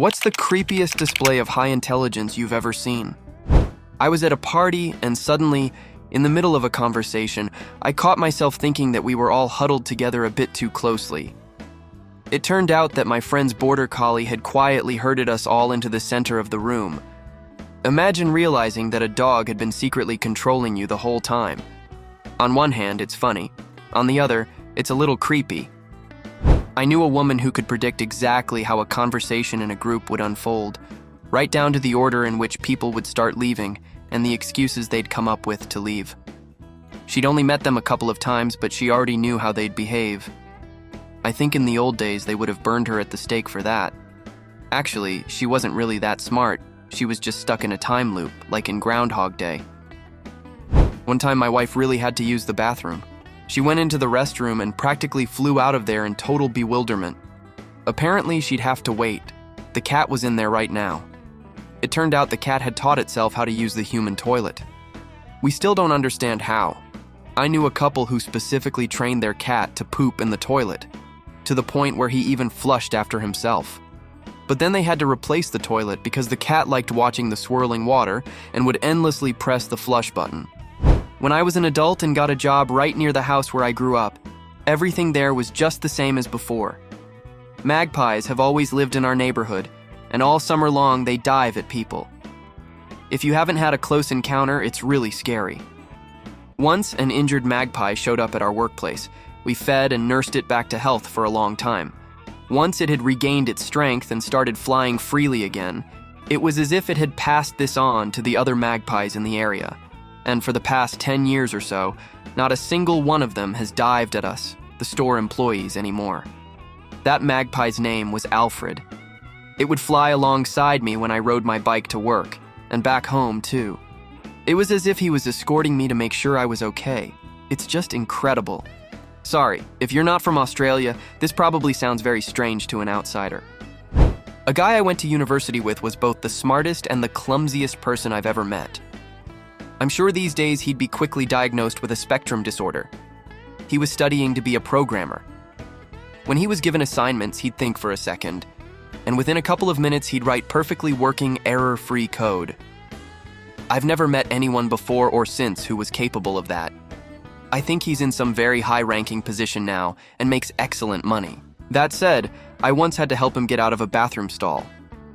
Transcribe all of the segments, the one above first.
What's the creepiest display of high intelligence you've ever seen? I was at a party and suddenly, in the middle of a conversation, I caught myself thinking that we were all huddled together a bit too closely. It turned out that my friend's border collie had quietly herded us all into the center of the room. Imagine realizing that a dog had been secretly controlling you the whole time. On one hand, it's funny. On the other, it's a little creepy. I knew a woman who could predict exactly how a conversation in a group would unfold, right down to the order in which people would start leaving and the excuses they'd come up with to leave. She'd only met them a couple of times, but she already knew how they'd behave. I think in the old days they would have burned her at the stake for that. Actually, she wasn't really that smart. She was just stuck in a time loop, like in Groundhog Day. One time my wife really had to use the bathroom. She went into the restroom and practically flew out of there in total bewilderment. Apparently, she'd have to wait. The cat was in there right now. It turned out the cat had taught itself how to use the human toilet. We still don't understand how. I knew a couple who specifically trained their cat to poop in the toilet, to the point where he even flushed after himself. But then they had to replace the toilet because the cat liked watching the swirling water and would endlessly press the flush button. When I was an adult and got a job right near the house where I grew up, everything there was just the same as before. Magpies have always lived in our neighborhood, and all summer long they dive at people. If you haven't had a close encounter, it's really scary. Once, an injured magpie showed up at our workplace. We fed and nursed it back to health for a long time. Once it had regained its strength and started flying freely again, it was as if it had passed this on to the other magpies in the area. And for the past 10 years or so, not a single one of them has dived at us, the store employees, anymore. That magpie's name was Alfred. It would fly alongside me when I rode my bike to work, and back home too. It was as if he was escorting me to make sure I was okay. It's just incredible. Sorry, if you're not from Australia, this probably sounds very strange to an outsider. A guy I went to university with was both the smartest and the clumsiest person I've ever met. I'm sure these days he'd be quickly diagnosed with a spectrum disorder. He was studying to be a programmer. When he was given assignments, he'd think for a second, and within a couple of minutes he'd write perfectly working, error-free code. I've never met anyone before or since who was capable of that. I think he's in some very high-ranking position now and makes excellent money. That said, I once had to help him get out of a bathroom stall.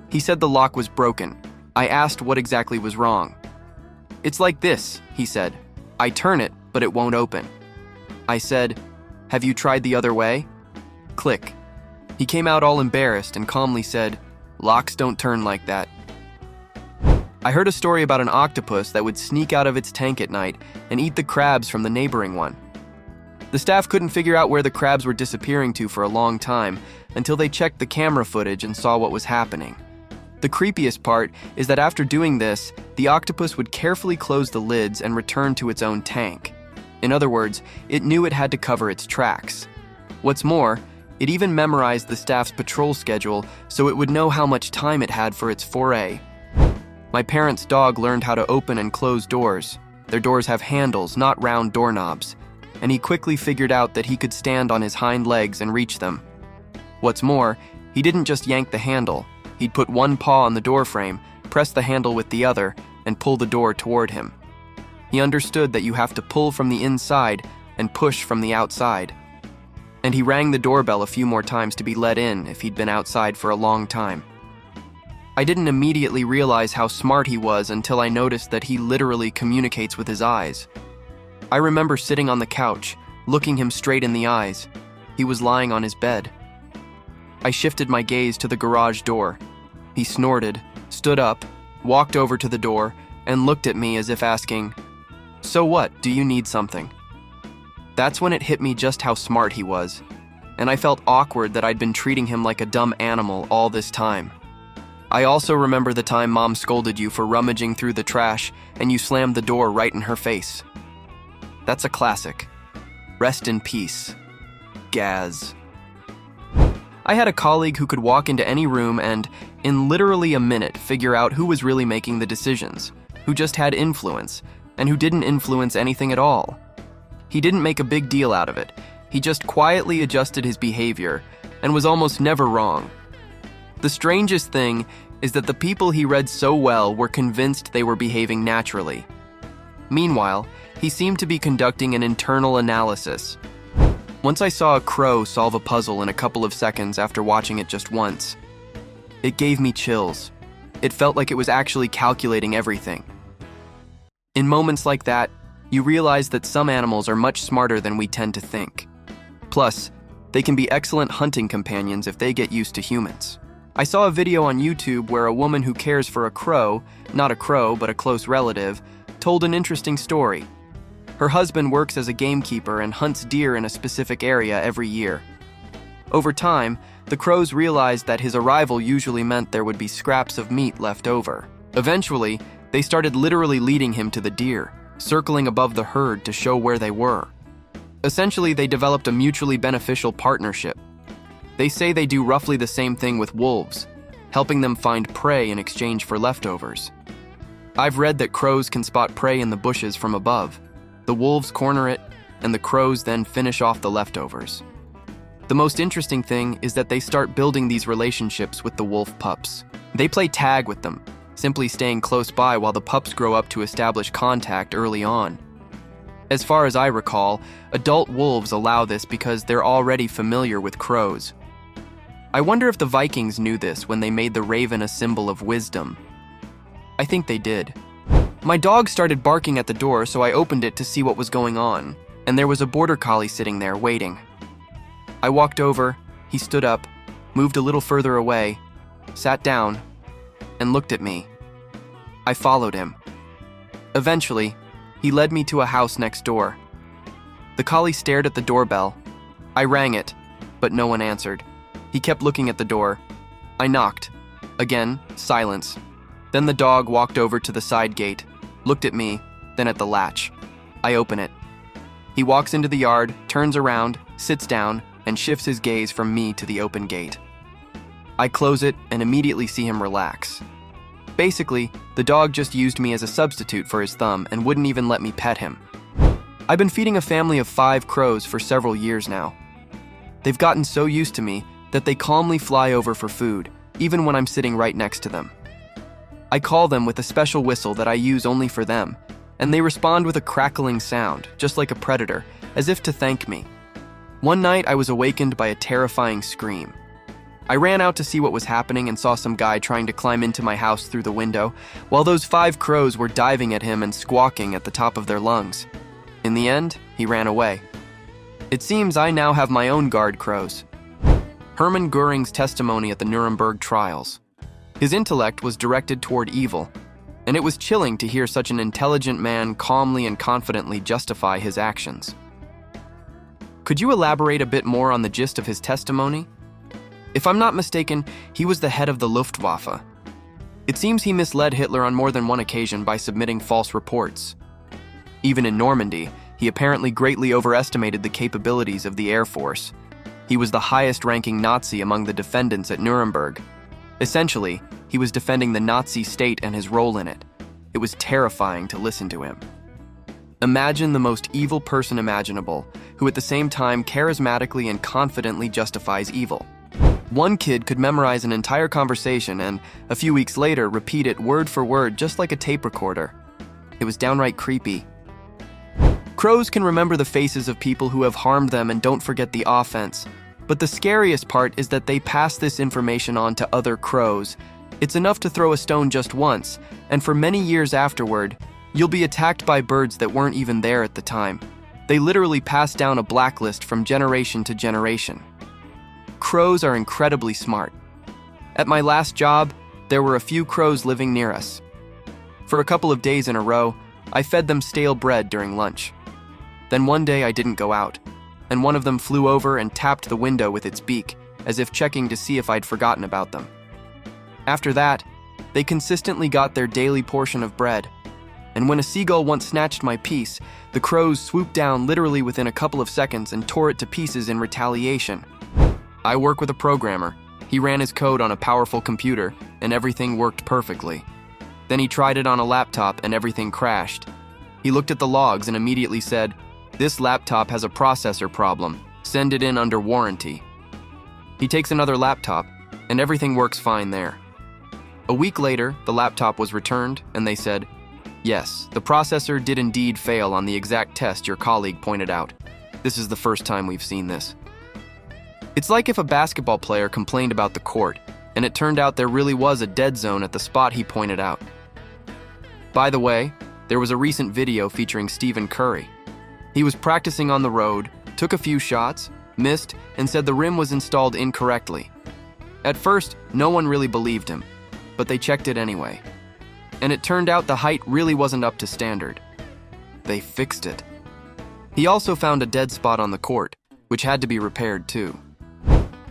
He said the lock was broken. I asked what exactly was wrong. "It's like this," he said. "I turn it, but it won't open." I said, "Have you tried the other way?" Click. He came out all embarrassed and calmly said, "Locks don't turn like that." I heard a story about an octopus that would sneak out of its tank at night and eat the crabs from the neighboring one. The staff couldn't figure out where the crabs were disappearing to for a long time until they checked the camera footage and saw what was happening. The creepiest part is that after doing this, the octopus would carefully close the lids and return to its own tank. In other words, it knew it had to cover its tracks. What's more, it even memorized the staff's patrol schedule so it would know how much time it had for its foray. My parents' dog learned how to open and close doors. Their doors have handles, not round doorknobs, and he quickly figured out that he could stand on his hind legs and reach them. What's more, he didn't just yank the handle. He'd put one paw on the doorframe, press the handle with the other, and pull the door toward him. He understood that you have to pull from the inside and push from the outside. And he rang the doorbell a few more times to be let in if he'd been outside for a long time. I didn't immediately realize how smart he was until I noticed that he literally communicates with his eyes. I remember sitting on the couch, looking him straight in the eyes. He was lying on his bed. I shifted my gaze to the garage door. He snorted, stood up, walked over to the door, and looked at me as if asking, "So what, do you need something?" That's when it hit me just how smart he was, and I felt awkward that I'd been treating him like a dumb animal all this time. I also remember the time Mom scolded you for rummaging through the trash and you slammed the door right in her face. That's a classic. Rest in peace, Gaz. I had a colleague who could walk into any room and, in literally a minute, figure out who was really making the decisions, who just had influence, and who didn't influence anything at all. He didn't make a big deal out of it. He just quietly adjusted his behavior and was almost never wrong. The strangest thing is that the people he read so well were convinced they were behaving naturally. Meanwhile, he seemed to be conducting an internal analysis. Once I saw a crow solve a puzzle in a couple of seconds after watching it just once. It gave me chills. It felt like it was actually calculating everything. In moments like that, you realize that some animals are much smarter than we tend to think. Plus, they can be excellent hunting companions if they get used to humans. I saw a video on YouTube where a woman who cares for a crow, not a crow but a close relative, told an interesting story. Her husband works as a gamekeeper and hunts deer in a specific area every year. Over time, the crows realized that his arrival usually meant there would be scraps of meat left over. Eventually, they started literally leading him to the deer, circling above the herd to show where they were. Essentially, they developed a mutually beneficial partnership. They say they do roughly the same thing with wolves, helping them find prey in exchange for leftovers. I've read that crows can spot prey in the bushes from above. The wolves corner it, and the crows then finish off the leftovers. The most interesting thing is that they start building these relationships with the wolf pups. They play tag with them, simply staying close by while the pups grow up to establish contact early on. As far as I recall, adult wolves allow this because they're already familiar with crows. I wonder if the Vikings knew this when they made the raven a symbol of wisdom. I think they did. My dog started barking at the door, so I opened it to see what was going on, and there was a border collie sitting there waiting. I walked over, he stood up, moved a little further away, sat down, and looked at me. I followed him. Eventually, he led me to a house next door. The collie stared at the doorbell. I rang it, but no one answered. He kept looking at the door. I knocked. Again, silence. Then the dog walked over to the side gate, looked at me, then at the latch. I open it. He walks into the yard, turns around, sits down, and shifts his gaze from me to the open gate. I close it and immediately see him relax. Basically, the dog just used me as a substitute for his thumb and wouldn't even let me pet him. I've been feeding a family of 5 crows for several years now. They've gotten so used to me that they calmly fly over for food, even when I'm sitting right next to them. I call them with a special whistle that I use only for them, and they respond with a crackling sound, just like a predator, as if to thank me. One night, I was awakened by a terrifying scream. I ran out to see what was happening and saw some guy trying to climb into my house through the window, while those 5 crows were diving at him and squawking at the top of their lungs. In the end, he ran away. It seems I now have my own guard crows. Hermann Göring's testimony at the Nuremberg trials. His intellect was directed toward evil, and it was chilling to hear such an intelligent man calmly and confidently justify his actions. Could you elaborate a bit more on the gist of his testimony? If I'm not mistaken, he was the head of the Luftwaffe. It seems he misled Hitler on more than one occasion by submitting false reports. Even in Normandy, he apparently greatly overestimated the capabilities of the Air Force. He was the highest-ranking Nazi among the defendants at Nuremberg. Essentially, he was defending the Nazi state and his role in it. It was terrifying to listen to him. Imagine the most evil person imaginable, who at the same time charismatically and confidently justifies evil. One kid could memorize an entire conversation and, a few weeks later, repeat it word for word just like a tape recorder. It was downright creepy. Crows can remember the faces of people who have harmed them and don't forget the offense. But the scariest part is that they pass this information on to other crows. It's enough to throw a stone just once, and for many years afterward, you'll be attacked by birds that weren't even there at the time. They literally pass down a blacklist from generation to generation. Crows are incredibly smart. At my last job, there were a few crows living near us. For a couple of days in a row, I fed them stale bread during lunch. Then one day I didn't go out, and one of them flew over and tapped the window with its beak, as if checking to see if I'd forgotten about them. After that, they consistently got their daily portion of bread, and when a seagull once snatched my piece, the crows swooped down literally within a couple of seconds and tore it to pieces in retaliation. I work with a programmer. He ran his code on a powerful computer, and everything worked perfectly. Then he tried it on a laptop, and everything crashed. He looked at the logs and immediately said, "This laptop has a processor problem. Send it in under warranty." He takes another laptop, and everything works fine there. A week later, the laptop was returned, and they said, "Yes, the processor did indeed fail on the exact test your colleague pointed out. This is the first time we've seen this." It's like if a basketball player complained about the court, and it turned out there really was a dead zone at the spot he pointed out. By the way, there was a recent video featuring Stephen Curry. He was practicing on the road, took a few shots, missed, and said the rim was installed incorrectly. At first, no one really believed him, but they checked it anyway. And it turned out the height really wasn't up to standard. They fixed it. He also found a dead spot on the court, which had to be repaired too.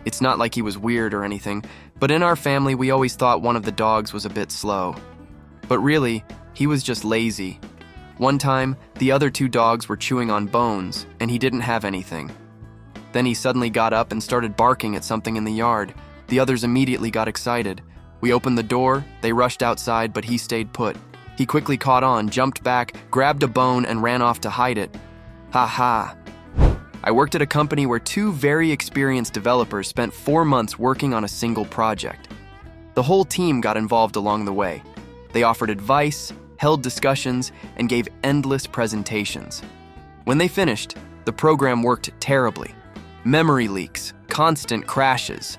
It's not like he was weird or anything, but in our family we always thought one of the dogs was a bit slow. But really, he was just lazy. One time, the other two dogs were chewing on bones, and he didn't have anything. Then he suddenly got up and started barking at something in the yard. The others immediately got excited. We opened the door, they rushed outside, but he stayed put. He quickly caught on, jumped back, grabbed a bone, and ran off to hide it. Ha ha. I worked at a company where two very experienced developers spent 4 months working on a single project. The whole team got involved along the way. They offered advice, held discussions, and gave endless presentations. When they finished, the program worked terribly. Memory leaks, constant crashes.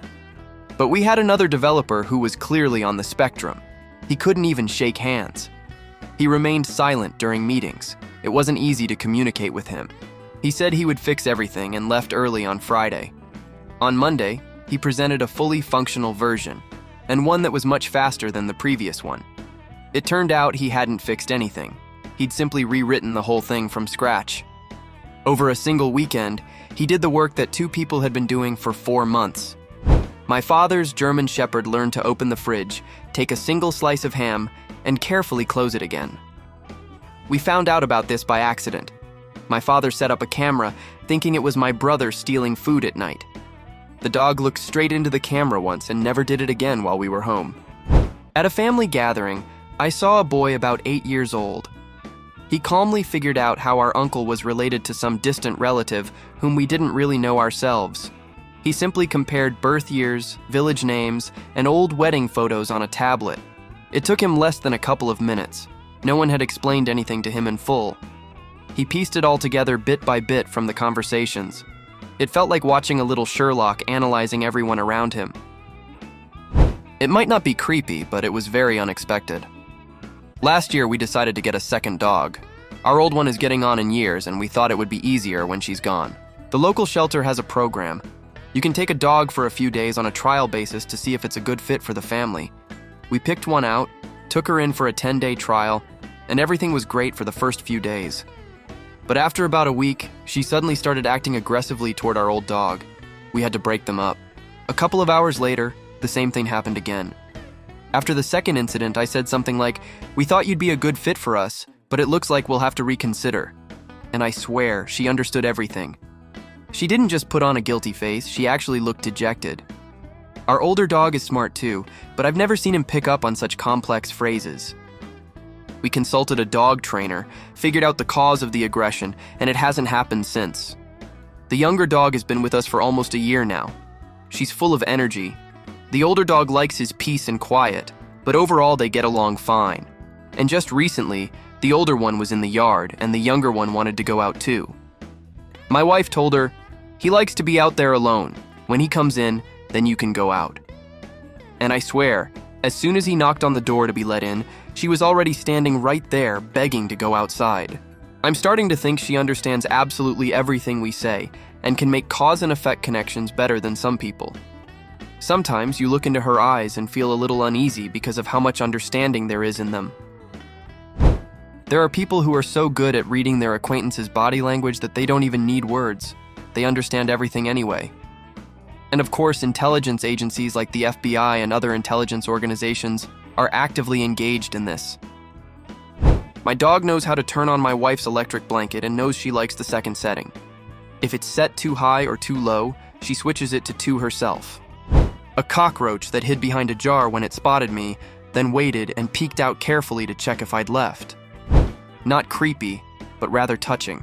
But we had another developer who was clearly on the spectrum. He couldn't even shake hands. He remained silent during meetings. It wasn't easy to communicate with him. He said he would fix everything and left early on Friday. On Monday, he presented a fully functional version, and one that was much faster than the previous one. It turned out he hadn't fixed anything. He'd simply rewritten the whole thing from scratch. Over a single weekend, he did the work that two people had been doing for 4 months. My father's German Shepherd learned to open the fridge, take a single slice of ham, and carefully close it again. We found out about this by accident. My father set up a camera, thinking it was my brother stealing food at night. The dog looked straight into the camera once and never did it again while we were home. At a family gathering, I saw a boy about 8 years old. He calmly figured out how our uncle was related to some distant relative whom we didn't really know ourselves. He simply compared birth years, village names, and old wedding photos on a tablet. It took him less than a couple of minutes. No one had explained anything to him in full. He pieced it all together bit by bit from the conversations. It felt like watching a little Sherlock analyzing everyone around him. It might not be creepy, but it was very unexpected. Last year, we decided to get a second dog. Our old one is getting on in years, and we thought it would be easier when she's gone. The local shelter has a program. You can take a dog for a few days on a trial basis to see if it's a good fit for the family. We picked one out, took her in for a 10-day trial, and everything was great for the first few days. But after about a week, she suddenly started acting aggressively toward our old dog. We had to break them up. A couple of hours later, the same thing happened again. After the second incident, I said something like, "We thought you'd be a good fit for us, but it looks like we'll have to reconsider." And I swear, she understood everything. She didn't just put on a guilty face, she actually looked dejected. Our older dog is smart too, but I've never seen him pick up on such complex phrases. We consulted a dog trainer, figured out the cause of the aggression, and it hasn't happened since. The younger dog has been with us for almost a year now. She's full of energy. The older dog likes his peace and quiet, but overall they get along fine. And just recently, the older one was in the yard, and the younger one wanted to go out too. My wife told her, "He likes to be out there alone. When he comes in, then you can go out." And I swear, as soon as he knocked on the door to be let in, she was already standing right there, begging to go outside. I'm starting to think she understands absolutely everything we say and can make cause and effect connections better than some people. Sometimes you look into her eyes and feel a little uneasy because of how much understanding there is in them. There are people who are so good at reading their acquaintances' body language that they don't even need words. They understand everything anyway. And of course, intelligence agencies like the FBI and other intelligence organizations are actively engaged in this. My dog knows how to turn on my wife's electric blanket and knows she likes the second setting. If it's set too high or too low, she switches it to 2 herself. A cockroach that hid behind a jar when it spotted me, then waited and peeked out carefully to check if I'd left. Not creepy, but rather touching.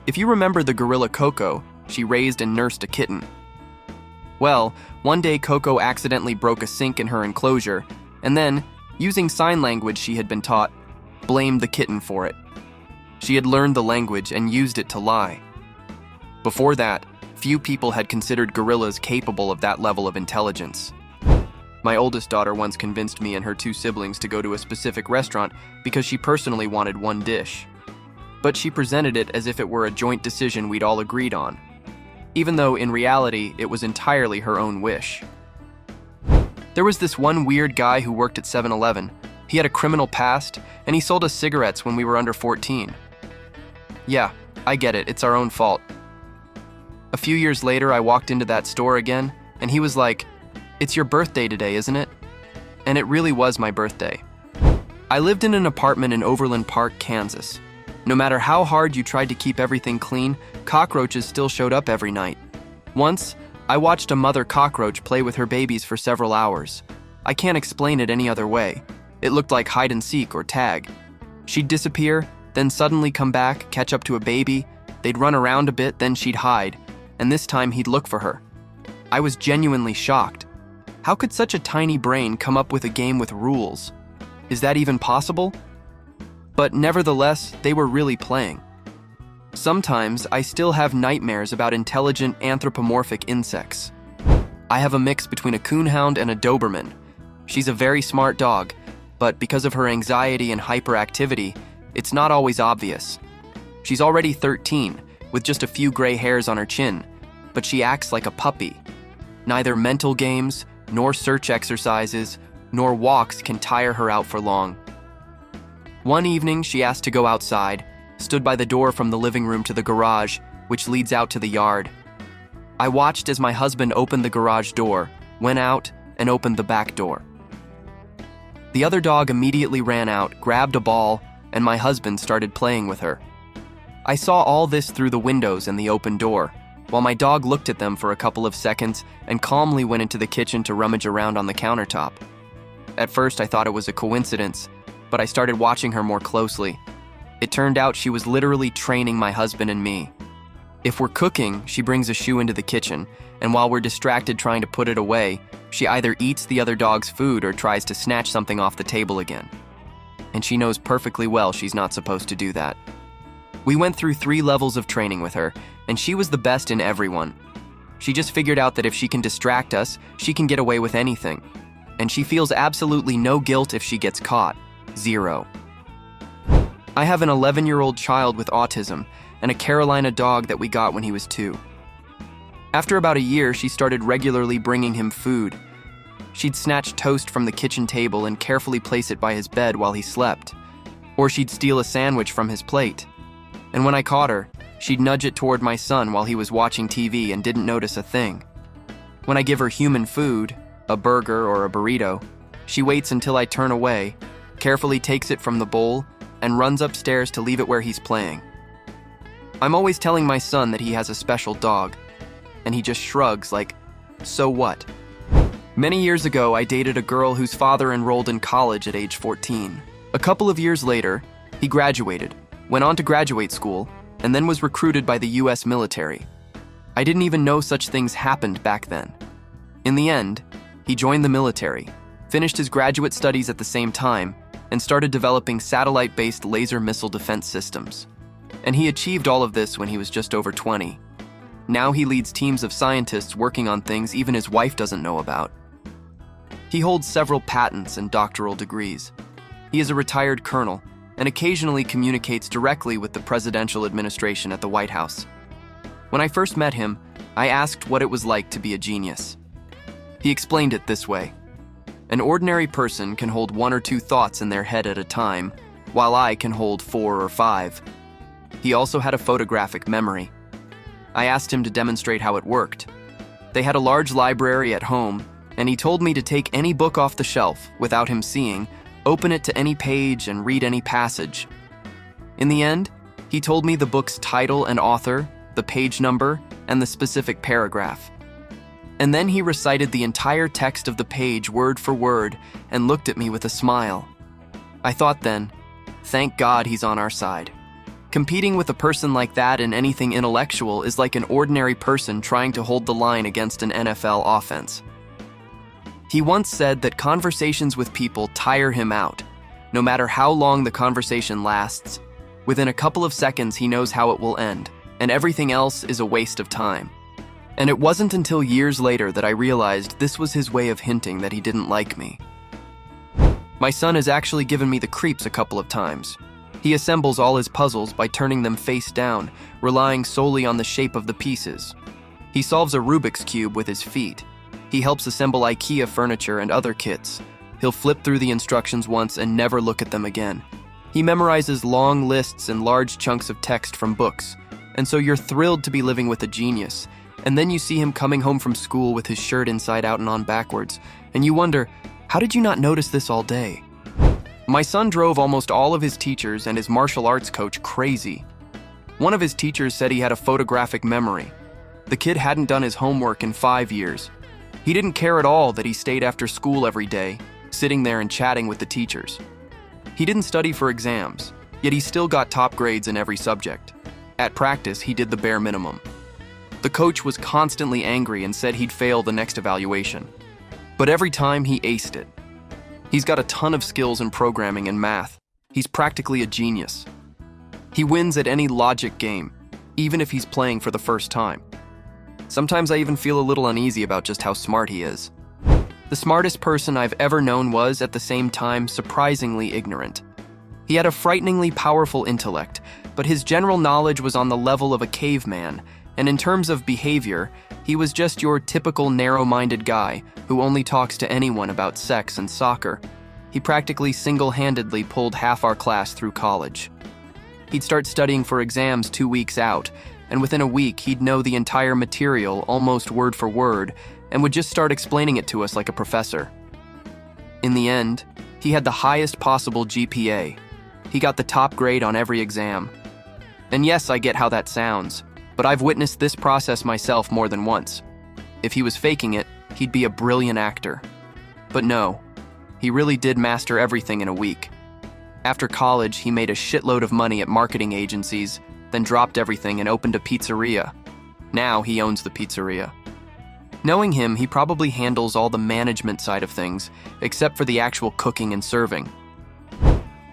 If you remember the gorilla Coco, she raised and nursed a kitten. Well, one day Coco accidentally broke a sink in her enclosure, and then, using sign language she had been taught, blamed the kitten for it. She had learned the language and used it to lie. Before that, few people had considered gorillas capable of that level of intelligence. My oldest daughter once convinced me and her two siblings to go to a specific restaurant because she personally wanted one dish. But she presented it as if it were a joint decision we'd all agreed on, even though in reality it was entirely her own wish. There was this one weird guy who worked at 7-Eleven. He had a criminal past, and he sold us cigarettes when we were under 14. Yeah, I get it, it's our own fault. A few years later, I walked into that store again, and he was like, "It's your birthday today, isn't it?" And it really was my birthday. I lived in an apartment in Overland Park, Kansas. No matter how hard you tried to keep everything clean, cockroaches still showed up every night. Once, I watched a mother cockroach play with her babies for several hours. I can't explain it any other way. It looked like hide and seek or tag. She'd disappear, then suddenly come back, catch up to a baby. They'd run around a bit, then she'd hide, and this time he'd look for her. I was genuinely shocked. How could such a tiny brain come up with a game with rules? Is that even possible? But nevertheless, they were really playing. Sometimes I still have nightmares about intelligent anthropomorphic insects. I have a mix between a coonhound and a Doberman. She's a very smart dog, but because of her anxiety and hyperactivity, it's not always obvious. She's already 13, with just a few gray hairs on her chin, but she acts like a puppy. Neither mental games, nor search exercises, nor walks can tire her out for long. One evening, she asked to go outside, stood by the door from the living room to the garage, which leads out to the yard. I watched as my husband opened the garage door, went out, and opened the back door. The other dog immediately ran out, grabbed a ball, and my husband started playing with her. I saw all this through the windows and the open door, while my dog looked at them for a couple of seconds and calmly went into the kitchen to rummage around on the countertop. At first, I thought it was a coincidence, but I started watching her more closely. It turned out she was literally training my husband and me. If we're cooking, she brings a shoe into the kitchen, and while we're distracted trying to put it away, she either eats the other dog's food or tries to snatch something off the table again. And she knows perfectly well she's not supposed to do that. We went through 3 levels of training with her, and she was the best in every one. She just figured out that if she can distract us, she can get away with anything. And she feels absolutely no guilt if she gets caught. 0. I have an 11-year-old child with autism and a Carolina dog that we got when he was 2. After about a year, she started regularly bringing him food. She'd snatch toast from the kitchen table and carefully place it by his bed while he slept. Or she'd steal a sandwich from his plate. And when I caught her, she'd nudge it toward my son while he was watching TV and didn't notice a thing. When I give her human food, a burger or a burrito, she waits until I turn away, carefully takes it from the bowl, and runs upstairs to leave it where he's playing. I'm always telling my son that he has a special dog, and he just shrugs like, so what? Many years ago, I dated a girl whose father enrolled in college at age 14. A couple of years later, he graduated, went on to graduate school, and then was recruited by the US military. I didn't even know such things happened back then. In the end, he joined the military, finished his graduate studies at the same time, and started developing satellite-based laser missile defense systems. And he achieved all of this when he was just over 20. Now he leads teams of scientists working on things even his wife doesn't know about. He holds several patents and doctoral degrees. He is a retired colonel and occasionally communicates directly with the presidential administration at the White House. When I first met him, I asked what it was like to be a genius. He explained it this way. An ordinary person can hold 1 or 2 thoughts in their head at a time, while I can hold 4 or 5. He also had a photographic memory. I asked him to demonstrate how it worked. They had a large library at home, and he told me to take any book off the shelf without him seeing, open it to any page, and read any passage. In the end, he told me the book's title and author, the page number, and the specific paragraph. And then he recited the entire text of the page word for word and looked at me with a smile. I thought then, thank God he's on our side. Competing with a person like that in anything intellectual is like an ordinary person trying to hold the line against an NFL offense. He once said that conversations with people tire him out. No matter how long the conversation lasts, within a couple of seconds he knows how it will end, and everything else is a waste of time. And it wasn't until years later that I realized this was his way of hinting that he didn't like me. My son has actually given me the creeps a couple of times. He assembles all his puzzles by turning them face down, relying solely on the shape of the pieces. He solves a Rubik's Cube with his feet. He helps assemble IKEA furniture and other kits. He'll flip through the instructions once and never look at them again. He memorizes long lists and large chunks of text from books. And so you're thrilled to be living with a genius. And then you see him coming home from school with his shirt inside out and on backwards. And you wonder, how did you not notice this all day? My son drove almost all of his teachers and his martial arts coach crazy. One of his teachers said he had a photographic memory. The kid hadn't done his homework in 5 years. He didn't care at all that he stayed after school every day, sitting there and chatting with the teachers. He didn't study for exams, yet he still got top grades in every subject. At practice, he did the bare minimum. The coach was constantly angry and said he'd fail the next evaluation. But every time, he aced it. He's got a ton of skills in programming and math. He's practically a genius. He wins at any logic game, even if he's playing for the first time. Sometimes I even feel a little uneasy about just how smart he is. The smartest person I've ever known was, at the same time, surprisingly ignorant. He had a frighteningly powerful intellect, but his general knowledge was on the level of a caveman, and in terms of behavior, he was just your typical narrow-minded guy who only talks to anyone about sex and soccer. He practically single-handedly pulled half our class through college. He'd start studying for exams 2 weeks out, and within a week he'd know the entire material almost word for word and would just start explaining it to us like a professor. In the end, he had the highest possible GPA. He got the top grade on every exam. And yes, I get how that sounds, but I've witnessed this process myself more than once. If he was faking it, he'd be a brilliant actor. But no, he really did master everything in a week. After college, he made a shitload of money at marketing agencies, then dropped everything and opened a pizzeria. Now he owns the pizzeria. Knowing him, he probably handles all the management side of things, except for the actual cooking and serving.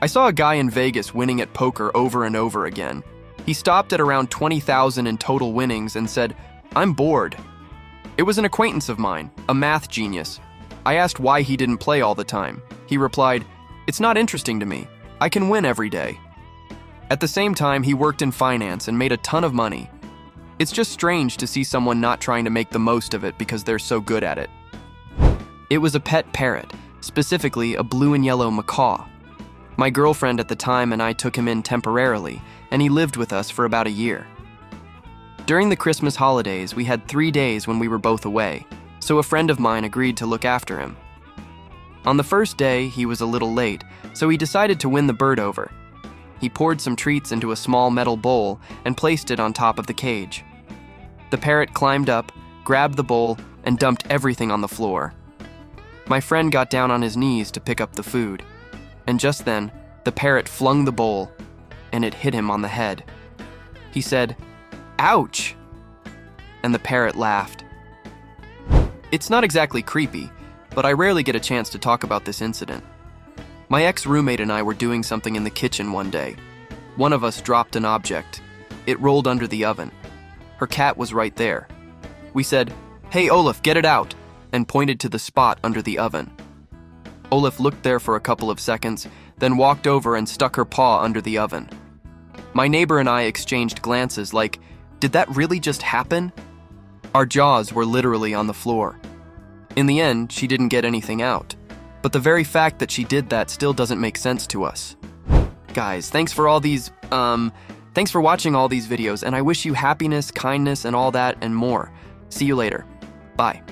I saw a guy in Vegas winning at poker over and over again. He stopped at around 20,000 in total winnings and said, "I'm bored." It was an acquaintance of mine, a math genius. I asked why he didn't play all the time. He replied, "It's not interesting to me. I can win every day." At the same time, he worked in finance and made a ton of money. It's just strange to see someone not trying to make the most of it because they're so good at it. It was a pet parrot, specifically a blue and yellow macaw. My girlfriend at the time and I took him in temporarily, and he lived with us for about a year. During the Christmas holidays, we had 3 days when we were both away, so a friend of mine agreed to look after him. On the first day, he was a little late, so he decided to win the bird over. He poured some treats into a small metal bowl and placed it on top of the cage. The parrot climbed up, grabbed the bowl, and dumped everything on the floor. My friend got down on his knees to pick up the food, and just then, the parrot flung the bowl, and it hit him on the head. He said, "Ouch!" and the parrot laughed. It's not exactly creepy, but I rarely get a chance to talk about this incident. My ex-roommate and I were doing something in the kitchen one day. One of us dropped an object. It rolled under the oven. Her cat was right there. We said, "Hey Olaf, get it out," and pointed to the spot under the oven. Olaf looked there for a couple of seconds, then walked over and stuck her paw under the oven. My neighbor and I exchanged glances like, did that really just happen? Our jaws were literally on the floor. In the end, she didn't get anything out. But the very fact that she did that still doesn't make sense to us. Guys, thanks for watching all these videos, and I wish you happiness, kindness, and all that and more. See you later. Bye.